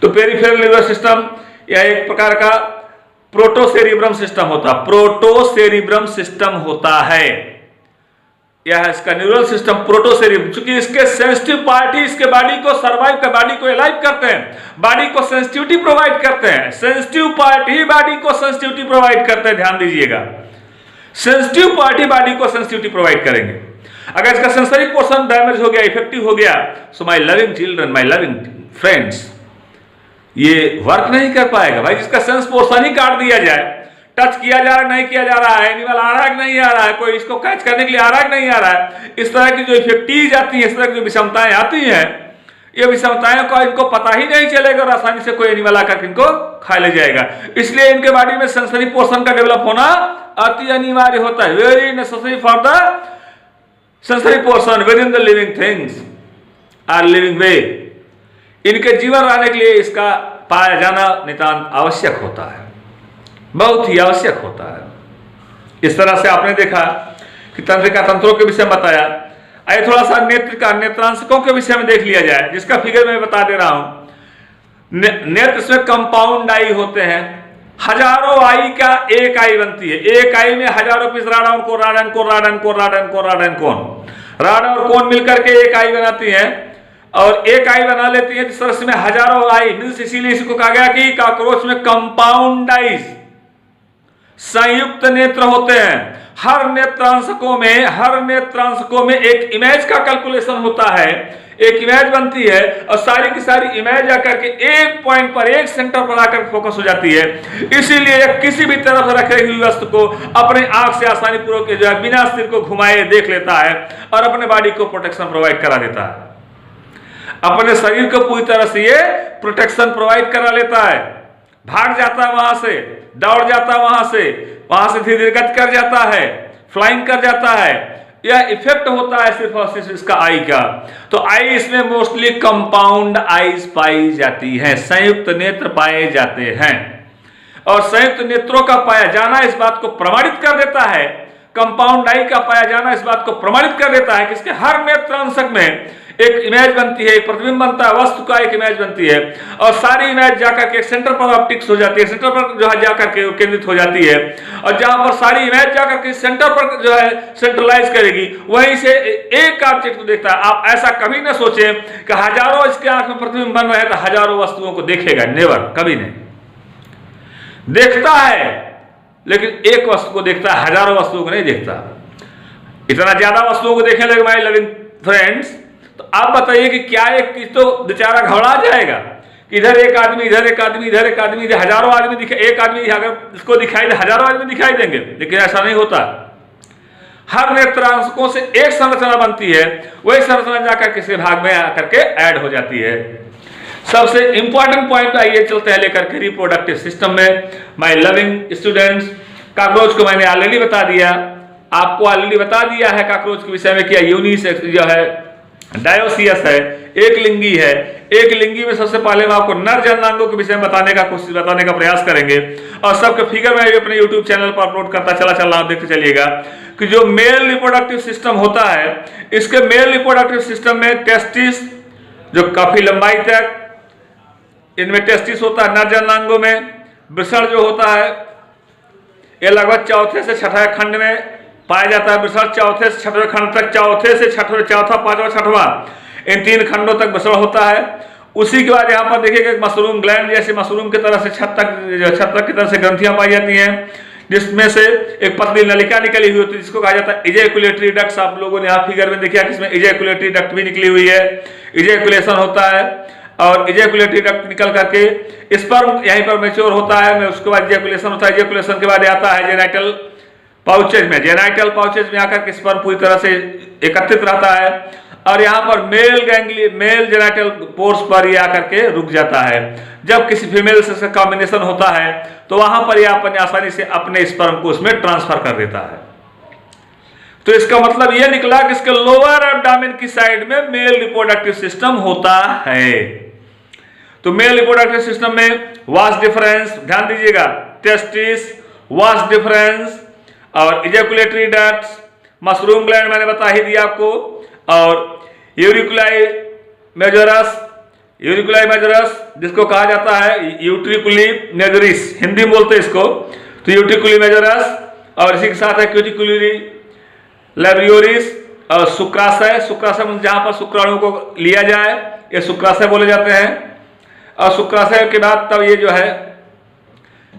तो पेरिफेरल न्यूरल सिस्टम यह एक प्रकार का प्रोटोसेरिब्रम सिस्टम होता है। यह इसका न्यूरल सिस्टम प्रोटोसेरिब्रम, चूंकि इसके सेंसिटिव पार्टी इसके बॉडी को सर्वाइव कर, बॉडी को एलाइव करते हैं, बॉडी को सेंसिटिविटी प्रोवाइड करते हैं, सेंसिटिव पार्टी बॉडी को सेंसिटिविटी प्रोवाइड करते हैं, ध्यान दीजिएगा, सेंसिटिव पार्टी बॉडी को सेंसिटिविटी प्रोवाइड करेंगे। अगर इसका सेंसरी पोर्शन डैमेज हो गया, इफेक्टिव हो गया, so my loving children, my loving friends, ये वर्क नहीं कर पाएगा। भाई जिसका सेंस पोर्शन ही काट दिया जाए, टच किया जा रहा नहीं किया जा रहा है, एनिमल आ रहा है कि नहीं आ रहा है, कोई इसको कैच करने के लिए आ रहा है कि नहीं आ रहा है, इस तरह की जो इफेक्टिव आती है, इस तरह की जो विषमताएं आती हैं, ये विषमताएं को इनको पता ही नहीं चलेगा, और आसानी से कोई एनिमल आकर इनको खा ले जाएगा। इसलिए इनके बॉडी में सेंसरी पोर्शन का डेवलप होना अति अनिवार्य होता है, very necessary for the sensory portion within the living things or living way. इनके जीवन रहने के लिए इसका पाया जाना नितांत आवश्यक होता है, बहुत ही आवश्यक होता है। इस तरह से आपने देखा कि तंत्रिका तंत्रों के विषय में बताया। आइए थोड़ा सा नेत्रांशकों के विषय में देख लिया जाए, जिसका फिगर मैं बता दे रहा हूं। नेत्र में कंपाउंड आई होते हैं, हजारों आई का एक आई बनती है, एक आई में हजारों पीस राडान और कोन मिलकर के एक आई बनाती है, और एक आई बना लेती है, जिस तरह में हजारों आई मीन्स, इसीलिए इसको कहा गया कि कॉकरोच में कंपाउंड आईज, संयुक्त नेत्र होते हैं। हर नेत्रांशकों में एक इमेज का कैलकुलेशन होता है, एक इमेज बनती है और सारी की सारी इमेज आकर के एक पॉइंट पर, एक सेंटर पर आकर फोकस हो जाती है। इसीलिए किसी भी तरफ रखी हुई वस्तु को अपने आंख से आसानी पूर्वक जो है बिना सिर को घुमाए देख लेता है और अपने बॉडी को प्रोटेक्शन प्रोवाइड करा देता है। अपने शरीर को पूरी तरह से ये प्रोटेक्शन प्रोवाइड करा लेता है। भाग जाता है वहां से, दौड़ जाता है वहां से धीरे धीरे गति कर जाता है, फ्लाइंग कर जाता है। यह इफेक्ट होता है सिर्फ और सिर्फ इसका आई का। तो आई इसमें मोस्टली कंपाउंड आईज पाई जाती है, संयुक्त नेत्र पाए जाते हैं। और संयुक्त नेत्रों का पाया जाना इस बात को प्रमाणित कर देता है, कंपाउंड आई का पाया जाना इस बात को प्रमाणित कर देता है कि इसके हर नेत्रांशक में एक इमेज बनती है, एक प्रतिबिंब बनता है, वस्तु का एक इमेज बनती है और सारी इमेज जाकर के एक सेंटर पर ऑप्टिक्स हो जाती है, सेंटर पर जो है जाकर के केंद्रित हो जाती है और जहां पर सारी इमेज जाकर के सेंटर पर जो है सेंट्रलाइज करेगी, वहीं से एक ऑब्जेक्ट को देखता है। आप ऐसा कभी ना सोचें कि हजारों इसके आंख में प्रतिबिंब बन रहे हैं तो हजारों वस्तुओं को देखेगा, नेवर, कभी नहीं। देखता है लेकिन एक वस्तु को देखता है, हजारों वस्तुओं को नहीं देखता। इतना ज्यादा वस्तुओं को देखने लगे माय लविंग फ्रेंड्स, तो आप बताइए कि क्या एक तो बेचारा घबरा जाएगा कि इधर एक आदमी, इधर एक आदमी, इधर एक आदमी, हजारों आदमी दिखे, एक आदमी अगर इसको दिखाई दे हजारों आदमी दिखाई देंगे, लेकिन ऐसा नहीं होता। हर नेत्रांशकों से एक संरचना बनती है, वही संरचना जाकर किसी भाग में आकर के ऐड हो जाती है। सबसे इंपॉर्टेंट पॉइंट आइए चलते हैं लेकर के रिप्रोडक्टिव सिस्टम में। माय लविंग स्टूडेंट्स, काकरोच को मैंने ऑलरेडी बता दिया, आपको ऑलरेडी बता दिया है काकरोच के विषय में, क्या यूनिसेक्स जो है, डायोसियस है, एक लिंगी है। एक लिंगी में सबसे पहले मैं आपको नर जननांगों के विषय में बताने का प्रयास करेंगे और सबके फिगर मैं अपने YouTube चैनल पर अपलोड करता चला चल रहा हूं, देखते चलिएगा कि जो मेल रिप्रोडक्टिव सिस्टम होता है, इसके मेल रिप्रोडक्टिव सिस्टम में टेस्टिस जो काफी लंबाई तक इनमें टेस्टिस होता है नर जननांगों में। वृषण जो होता है ये लगभग चौथे से छठे खंड में पाया जाता है। वृषण चौथे से छठवें खंड तक, चौथे से छठवें, चौथा, पांचवा, छठवां, इन 3 खंडों तक वृषण होता है। उसी के बाद यहाँ पर देखिएगा मशरूम ग्लैंड, जैसे मशरूम की तरह से छत्तक की तरह से ग्रंथियां पाई जाती हैं, जिसमें से एक पतली नलिका निकली हुई होती है जिसको कहा जाता है इजैकुलेटरी डक्ट्स। आप लोगों ने यहाँ फिगर में देखा कि इसमें इजैकुलेटरी डक्ट भी निकली हुई है। इजैकुलेशन होता है और इजैकुलेटरी डक्ट निकल करके स्पर्म यहीं पर मैच्योर होता है, उसके बाद इजैकुलेशन होता है। इजैकुलेशन के बाद आता है जेनाइटल पाउचेज में, जेनाइटल पाउचेज में आकर के स्पर्म पूरी तरह से एकत्रित रहता है और यहाँ पर मेल जेनाइटल पोर्स पर ये आकर के रुक जाता है। जब किसी फीमेल से कॉम्बिनेशन होता है तो वहां पर ये अपने आसानी से अपने स्पर्म को उसमें ट्रांसफर कर देता है। तो इसका मतलब यह निकला कि इसके लोअर एब्डोमेन की साइड में मेल रिप्रोडक्टिव सिस्टम होता है। तो मेल रिप्रोडक्टिव सिस्टम में वास डिफरेंस, ध्यान दीजिएगा, टेस्टिस, वास डिफरेंस और इजैकुलेटरी डक्ट्स, मशरूम ग्लैंड मैंने बता ही दिया आपको, और यूरिकुलाई मेजोरस जिसको कहा जाता है यूट्रिकुली मेजोरिस, हिंदी में बोलते हैं इसको, तो यूट्रिकुली मेजोरस, और इसी के साथ है क्यूटिकुलरी लैब्रियोरिस और शुक्राशय जहां पर शुक्राणु को लिया जाए ये शुक्राशय बोले जाते हैं। और शुक्राशय के बाद तब ये जो है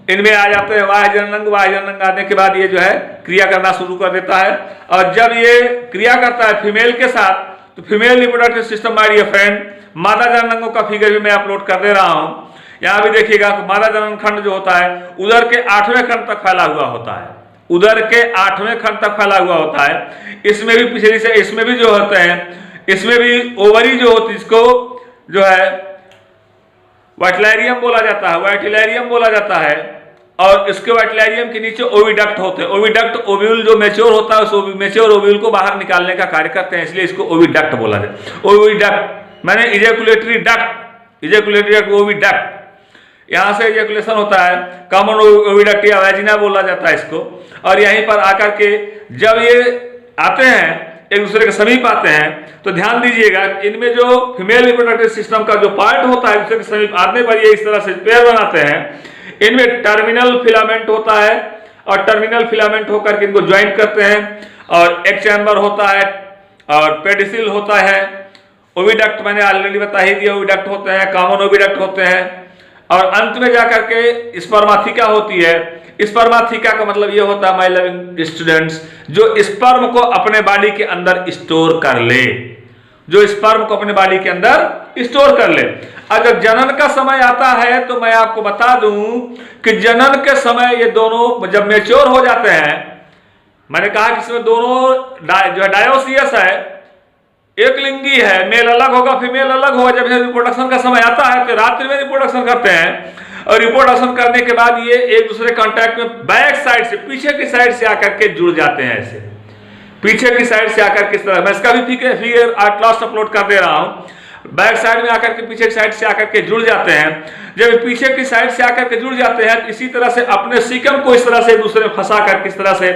इनमें आ जाते हैं बाह्य जननांग आने के बाद ये जो है क्रिया करना शुरू कर देता है। और जब ये क्रिया करता है फीमेल के साथ, तो female reproductive system my dear friend, मादा जननांगों का फिगर भी मैं अपलोड कर दे रहा हूं। यहां भी देखिएगा मादा जनन खंड जो होता है उदर के 8वें खंड तक फैला हुआ होता है, उदर के 8वें खंड तक फैला हुआ होता है। इसमें भी पिछली से इसमें भी जो होते हैं, इसमें भी ओवरी जो होती है, इसको जो है वाइटलैरियम बोला जाता है, और इसके वाइटलैरियम के नीचे ओविडक्ट होते हैं। ओविडक्ट ओव्यूल जो मैच्योर होता है उस मैच्योर ओव्यूल को बाहर निकालने का कार्य करते हैं, इसलिए इसको ओविडक्ट बोला जाता है। ओविडक्ट माने इजैकुलेटरी डक्ट, ओविडक्ट, यहां से इजैकुलेशन होता है, कॉमन ओविडक्ट या वैजिना बोला जाता है इसको। और यहीं पर आकर के जब ये आते हैं एक दूसरे के समीप आते हैं, तो ध्यान दीजिएगा इनमें जो फीमेल रिप्रोडक्टिव सिस्टम का जो पार्ट होता है दूसरे के समीप आने पर ये इस तरह से पेयर बनाते हैं। इनमें टर्मिनल फिलामेंट होता है और टर्मिनल फिलामेंट होकर के इनको ज्वाइंट करते हैं, और एक चैम्बर होता है और पेडिसिल होता है। ओविडक्ट मैंने ऑलरेडी बता ही दिया, ओविडक्ट होते हैं, कॉमन ओविडक्ट होते हैं, और अंत में जाकर के स्पर्माथिका होती है। स्पर्माथिका का मतलब ये होता है माय लविंग स्टूडेंट्स, जो स्पर्म को अपने बॉडी के अंदर स्टोर कर ले, जो स्पर्म को अपने बॉडी के अंदर स्टोर कर ले। अगर जनन का समय आता है तो मैं आपको बता दूं कि जनन के समय ये दोनों जब मैच्योर हो जाते हैं, मैंने कहा कि इसमें दोनों जो है डायोसियस है, एक लिंगी है, मेल अलग होगा फीमेल अलग होगा। जब रिप्रोडक्शन का समय आता है तो रात्रि में रिप्रोडक्शन करते हैं, और रिप्रोडक्शन करने के बाद ये एक दूसरे कांटेक्ट में बैक साइड से, पीछे की साइड से आकर के जुड़ जाते हैं। ऐसे पीछे की साइड से आकर किस तरह, मैं इसका भी फिगर आर्ट क्लास अपलोड कर दे रहा हूं। बैक साइड में आकर के पीछे की साइड से आकर के जुड़ जाते हैं। जब पीछे की साइड से आकर के जुड़ जाते हैं तो इसी तरह से अपने सीकम को इस तरह से दूसरे में फंसा कर, किस तरह से,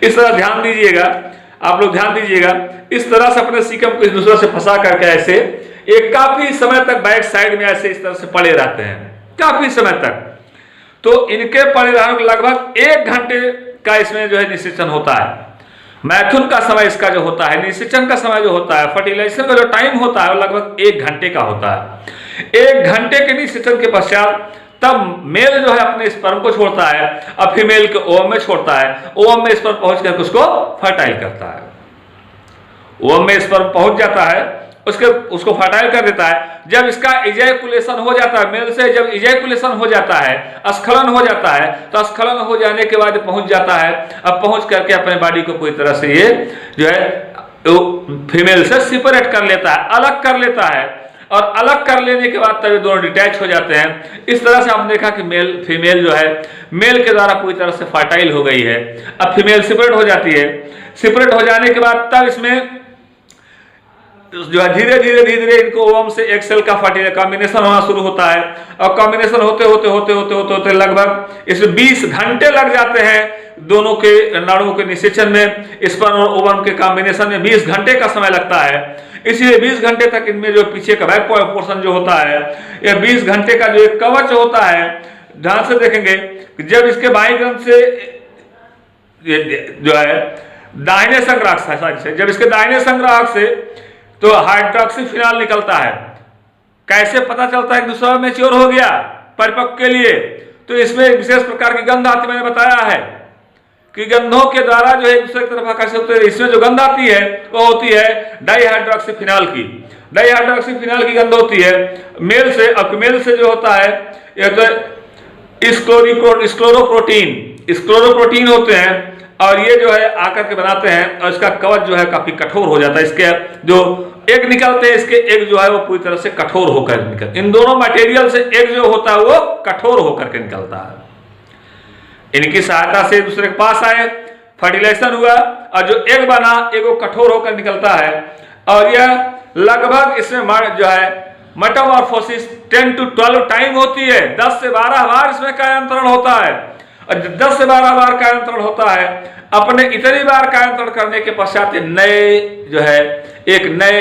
इस तरह ध्यान दीजिएगा, आप लोग ध्यान दीजिएगा, इस तरह से अपने सीकम को इस दूसरे से फंसा करके ऐसे एक काफी समय तक बैक साइड में ऐसे इस तरह से पड़े रहते हैं, काफी समय तक। तो इनके पड़े रहने को लगभग 1 घंटे का इसमें जो है निषेचन होता है। मैथुन का समय इसका जो होता है, निषेचन का समय जो होता है, फर्टिलाइजेशन का जो टाइम होता है वो लगभग 1 घंटे का होता है। 1 घंटे के निषेचन के पश्चात तब मेल जो है अपने स्पर्म को छोड़ता है, अब फीमेल के ओवम में छोड़ता है, ओवम में स्पर्म पहुंच करके उसको फर्टाइल करता है। ओवम में स्पर्म पहुंच जाता है, उसको फर्टाइल कर देता है। जब इसका इजैकुलेशन हो जाता है, मेल से जब इजैकुलेशन हो जाता है, स्खलन हो जाता है, तो स्खलन हो जाने के बाद पहुंच जाता है, अब पहुंच करके अपने बॉडी को पूरी तरह से ये जो है फीमेल से सेपरेट कर लेता है, अलग कर लेता है, और अलग कर लेने के बाद तब ये दोनों डिटैच हो जाते हैं। इस तरह से हमने देखा कि मेल फीमेल जो है मेल के द्वारा पूरी तरह से फर्टाइल हो गई है। अब फीमेल सेपरेट हो जाती है, सेपरेट हो जाने के बाद तब इसमें जो है धीरे धीरे इनको ओवम से एक सेल का कॉम्बिनेशन होना शुरू होता है, और कॉम्बिनेशन होते लगभग इसमें 20 घंटे लग जाते हैं दोनों के नाड़ुओं के निषेचन में। स्पर्म और ओवम के कॉम्बिनेशन में 20 घंटे का समय लगता है। इसलिए 20 घंटे तक इनमें जो पीछे का बैक पोर्शन जो होता है, यह 20 घंटे का जो एक कवच होता है, ध्यान से देखेंगे कि जब इसके बाएं ग्रंथ से जो है दाहिने संग्राहक से, जब इसके दाहिने संग्राहक से तो हाइड्रोक्सी फिनाल निकलता है। कैसे पता चलता है कि दूसरा मैच्योर हो गया परिपक्व के लिए? तो इसमें एक विशेष प्रकार की गंध आती, मैंने बताया है कि गंधों के द्वारा जो है एक दूसरे की तरफ आकर्षित होते हैं। इसमें जो गंध आती है वो होती है डाईहाइड्रोक्सी फिनाल की। डाईहाइड्रोक्सी फिनाल की गंध होती है मेल से, और फीमेल से जो होता है ये तो स्क्लोरोप्रोटीन होते हैं, और ये जो है आकर के बनाते हैं, और इसका कवच जो है काफी कठोर हो जाता है। इसके जो एक निकलते हैं, इसके एक जो है वो पूरी तरह से कठोर होकर निकलते, इन दोनों मटेरियल से एक जो होता है वो कठोर होकर के निकलता है। इनकी सहायता से दूसरे के पास आए, फर्टिलाइजेशन हुआ, और जो एक बना एक वो कठोर होकर निकलता है। और यह लगभग इसमें जो है मेटामॉर्फोसिस 10 to 12 टाइम होती है। 10 से 12 बार इसमें कायांतरण होता है, और 10 से 12 बार कायांतरण होता है। अपने इतनी बार कायांतरण करने के पश्चात नए जो है एक नए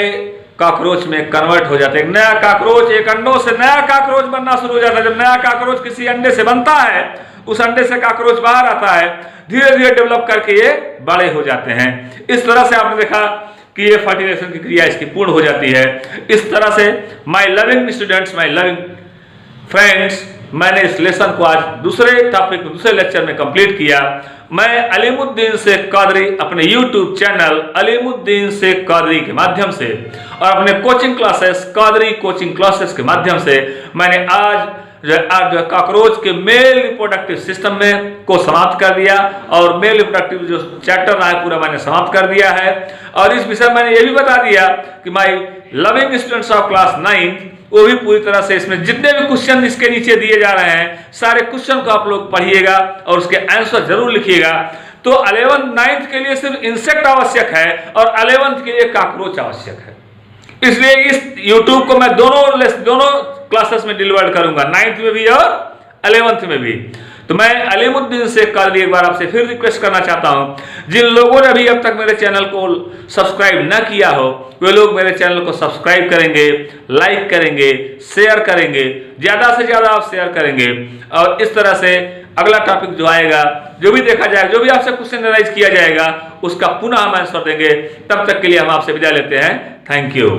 कॉकरोच में कन्वर्ट हो जाते हैं। एक नया कॉकरोच, एक अंडों से नया कॉकरोच बनना शुरू हो जाता है। जब नया कॉकरोच किसी अंडे से बनता है, उस अंडे से कॉकरोच बाहर आता है, धीरे धीरे डेवलप करके ये बड़े हो जाते हैं। इस तरह से आपने देखा कि ये फर्टिलाइजेशन की क्रिया इसकी पूर्ण हो जाती है। इस तरह से my loving students, my loving friends, मैंने इस लेसन को आज दूसरे टॉपिक में, दूसरे लेक्चर में कंप्लीट किया। मैं अलीमुद्दीन शेख कादरी अपने YouTube चैनल अलीमुद्दीन शेख कादरी के माध्यम से और अपने coaching classes Qadri coaching classes के माध्यम से मैंने आज जो कॉकरोच के मेल रिप्रोडक्टिव सिस्टम में को समाप्त कर दिया, और मेल रिप्रोडक्टिव जो चैप्टर रहा है पूरा मैंने समाप्त कर दिया है। और इस विषय मैंने ये भी बता दिया कि my loving students of class 9 वो भी पूरी तरह से इसमें जितने भी क्वेश्चन इसके नीचे दिए जा रहे हैं सारे क्वेश्चन को आप लोग पढ़िएगा और उसके आंसर जरूर लिखिएगा। तो 11th 9th के लिए सिर्फ इंसेक्ट आवश्यक है और 11th के लिए कॉकरोच आवश्यक है। इसलिए इस YouTube को मैं दोनों क्लासेस में डिलीवर करूंगा, 9th में भी और 11th में भी। तो मैं अलीमुद्दीन शेख कादरी एक बार आपसे फिर रिक्वेस्ट करना चाहता हूं, जिन लोगों ने अभी अब तक मेरे चैनल को सब्सक्राइब न किया हो वे लोग मेरे चैनल को सब्सक्राइब करेंगे, लाइक करेंगे, शेयर करेंगे, ज्यादा से ज्यादा आप शेयर करेंगे। और इस तरह से अगला टॉपिक जो आएगा, जो भी देखा जाएगा, जो भी आपसे क्वेश्चन एनालाइज किया जाएगा उसका पुनः हम आंसर देंगे। तब तक के लिए हम आपसे विदा लेते हैं। Thank you.